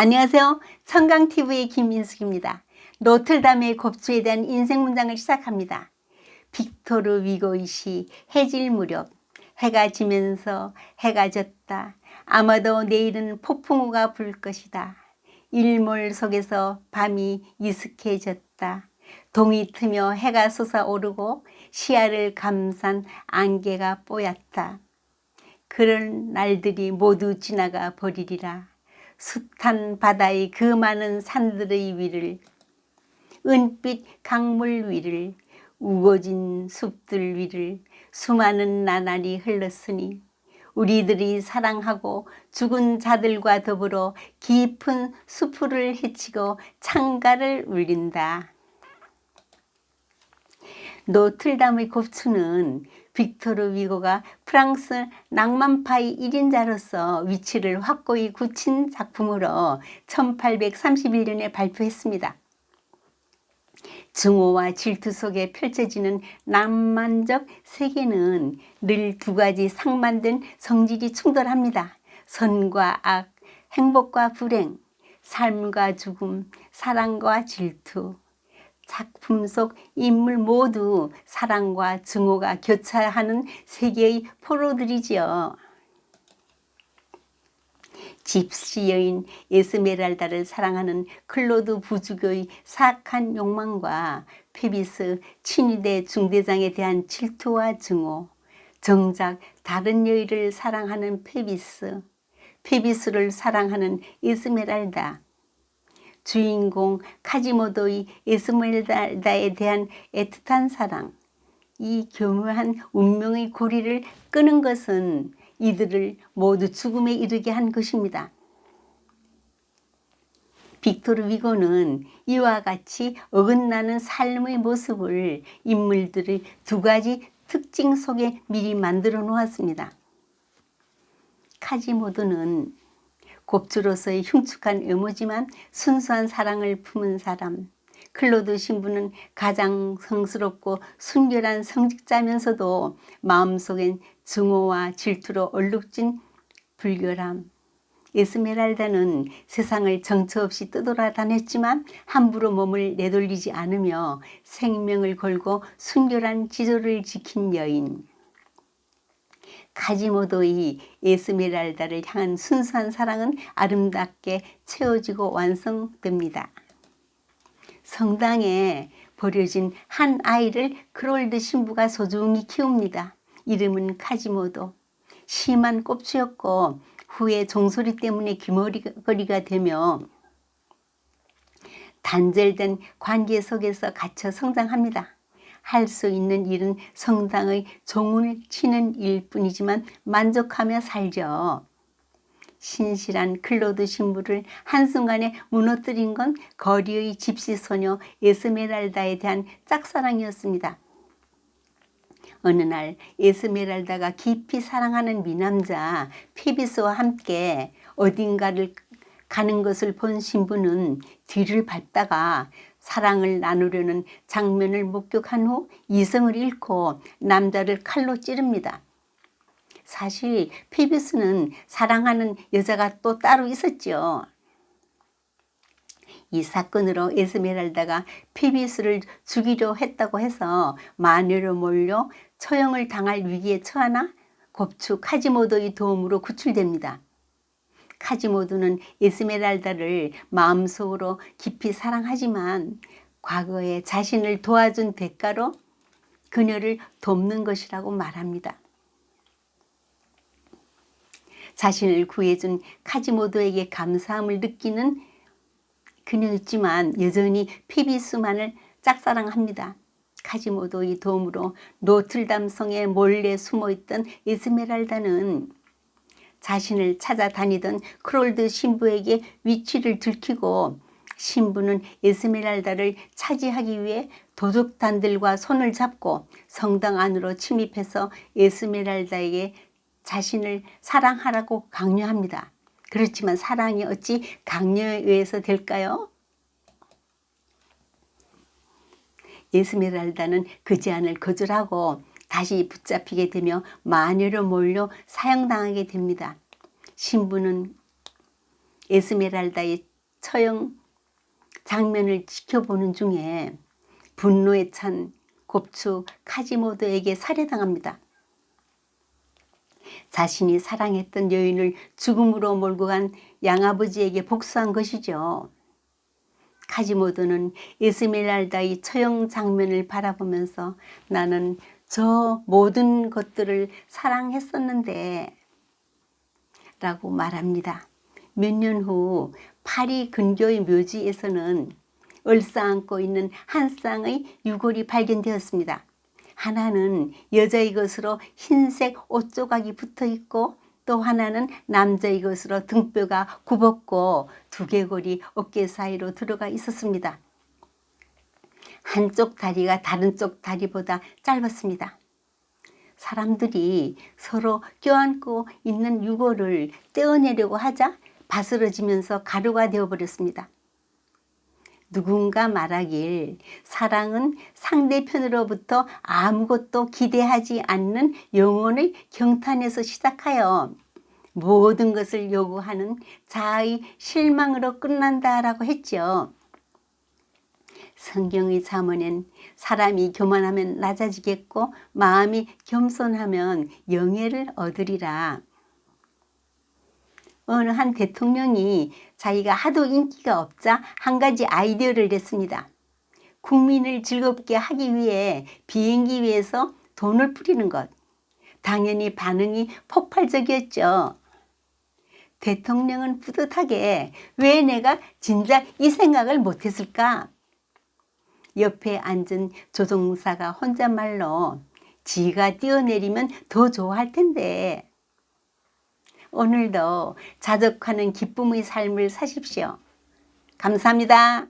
안녕하세요. 청강TV의 김민숙입니다. 노틀담의 곱추에 대한 인생 문장을 시작합니다. 빅토르 위고의 시 해질 무렵 해가 지면서 해가 졌다. 아마도 내일은 폭풍우가 불 것이다. 일몰 속에서 밤이 이슥해졌다. 동이 트며 해가 솟아오르고 시야를 감싼 안개가 뽀얗다. 그런 날들이 모두 지나가 버리리라. 숱한 바다의 그 많은 산들의 위를, 은빛 강물 위를, 우거진 숲들 위를 수많은 나날이 흘렀으니 우리들이 사랑하고 죽은 자들과 더불어 깊은 수풀을 헤치고 창가를 울린다. 노틀담의 곱추는 빅토르 위고가 프랑스 낭만파의 1인자로서 위치를 확고히 굳힌 작품으로 1831년에 발표했습니다. 증오와 질투 속에 펼쳐지는 낭만적 세계는 늘 두 가지 상반된 성질이 충돌합니다. 선과 악, 행복과 불행, 삶과 죽음, 사랑과 질투. 작품 속 인물 모두 사랑과 증오가 교차하는 세계의 포로들이지요. 집시 여인 에스메랄다를 사랑하는 클로드 부주교의 사악한 욕망과 페비스 친위대 중대장에 대한 질투와 증오, 정작 다른 여인을 사랑하는 페비스를 사랑하는 에스메랄다, 주인공 카지모도의 에스메랄다에 대한 애틋한 사랑, 이 교묘한 운명의 고리를 끄는 것은 이들을 모두 죽음에 이르게 한 것입니다. 빅토르 위고는 이와 같이 어긋나는 삶의 모습을 인물들의 두 가지 특징 속에 미리 만들어 놓았습니다. 카지모도는 곱추로서의 흉측한 외모지만 순수한 사랑을 품은 사람, 클로드 신부는 가장 성스럽고 순결한 성직자면서도 마음속엔 증오와 질투로 얼룩진 불결함, 에스메랄다는 세상을 정처 없이 떠돌아다녔지만 함부로 몸을 내돌리지 않으며 생명을 걸고 순결한 지조를 지킨 여인, 카지모도의 에스메랄다를 향한 순수한 사랑은 아름답게 채워지고 완성됩니다. 성당에 버려진 한 아이를 크롤드 신부가 소중히 키웁니다. 이름은 카지모도. 심한 꼽추였고 후에 종소리 때문에 귀머거리가 되며 단절된 관계 속에서 갇혀 성장합니다. 할 수 있는 일은 성당의 종을 치는 일뿐이지만 만족하며 살죠. 신실한 클로드 신부를 한순간에 무너뜨린 건 거리의 집시 소녀 에스메랄다에 대한 짝사랑이었습니다. 어느 날 에스메랄다가 깊이 사랑하는 미남자 페비스와 함께 어딘가를 가는 것을 본 신부는 뒤를 밟다가 사랑을 나누려는 장면을 목격한 후 이성을 잃고 남자를 칼로 찌릅니다. 사실 페비스는 사랑하는 여자가 또 따로 있었죠. 이 사건으로 에스메랄다가 페비스를 죽이려 했다고 해서 마녀로 몰려 처형을 당할 위기에 처하나 곱추 카지모도의 도움으로 구출됩니다. 카지모도는 에스메랄다를 마음속으로 깊이 사랑하지만 과거에 자신을 도와준 대가로 그녀를 돕는 것이라고 말합니다. 자신을 구해준 카지모도에게 감사함을 느끼는 그녀였지만 여전히 페비스만을 짝사랑합니다. 카지모도의 도움으로 노틀담 성에 몰래 숨어있던 에스메랄다는 자신을 찾아다니던 크롤드 신부에게 위치를 들키고 신부는 에스메랄다를 차지하기 위해 도적단들과 손을 잡고 성당 안으로 침입해서 에스메랄다에게 자신을 사랑하라고 강요합니다. 그렇지만 사랑이 어찌 강요에 의해서 될까요? 에스메랄다는 그 제안을 거절하고 다시 붙잡히게 되며 마녀로 몰려 사형당하게 됩니다. 신부는 에스메랄다의 처형 장면을 지켜보는 중에 분노에 찬 곱추 카지모도에게 살해당합니다. 자신이 사랑했던 여인을 죽음으로 몰고 간 양아버지에게 복수한 것이죠. 카지모도는 에스메랄다의 처형 장면을 바라보면서 나는 저 모든 것들을 사랑했었는데 라고 말합니다. 몇 년 후 파리 근교의 묘지에서는 얼싸안고 있는 한 쌍의 유골이 발견되었습니다. 하나는 여자의 것으로 흰색 옷조각이 붙어 있고 또 하나는 남자의 것으로 등뼈가 굽었고 두개골이 어깨 사이로 들어가 있었습니다. 한쪽 다리가 다른 쪽 다리보다 짧았습니다. 사람들이 서로 껴안고 있는 유골을 떼어내려고 하자 바스러지면서 가루가 되어버렸습니다. 누군가 말하길 사랑은 상대편으로부터 아무것도 기대하지 않는 영혼의 경탄에서 시작하여 모든 것을 요구하는 자아의 실망으로 끝난다라고 했죠. 성경의 잠언엔 사람이 교만하면 낮아지겠고 마음이 겸손하면 영예를 얻으리라. 어느 한 대통령이 자기가 하도 인기가 없자 한 가지 아이디어를 냈습니다. 국민을 즐겁게 하기 위해 비행기 위에서 돈을 뿌리는 것. 당연히 반응이 폭발적이었죠. 대통령은 뿌듯하게 왜 내가 진작 이 생각을 못했을까? 옆에 앉은 조종사가 혼잣말로 지가 뛰어내리면 더 좋아할 텐데. 오늘도 자족하는 기쁨의 삶을 사십시오. 감사합니다.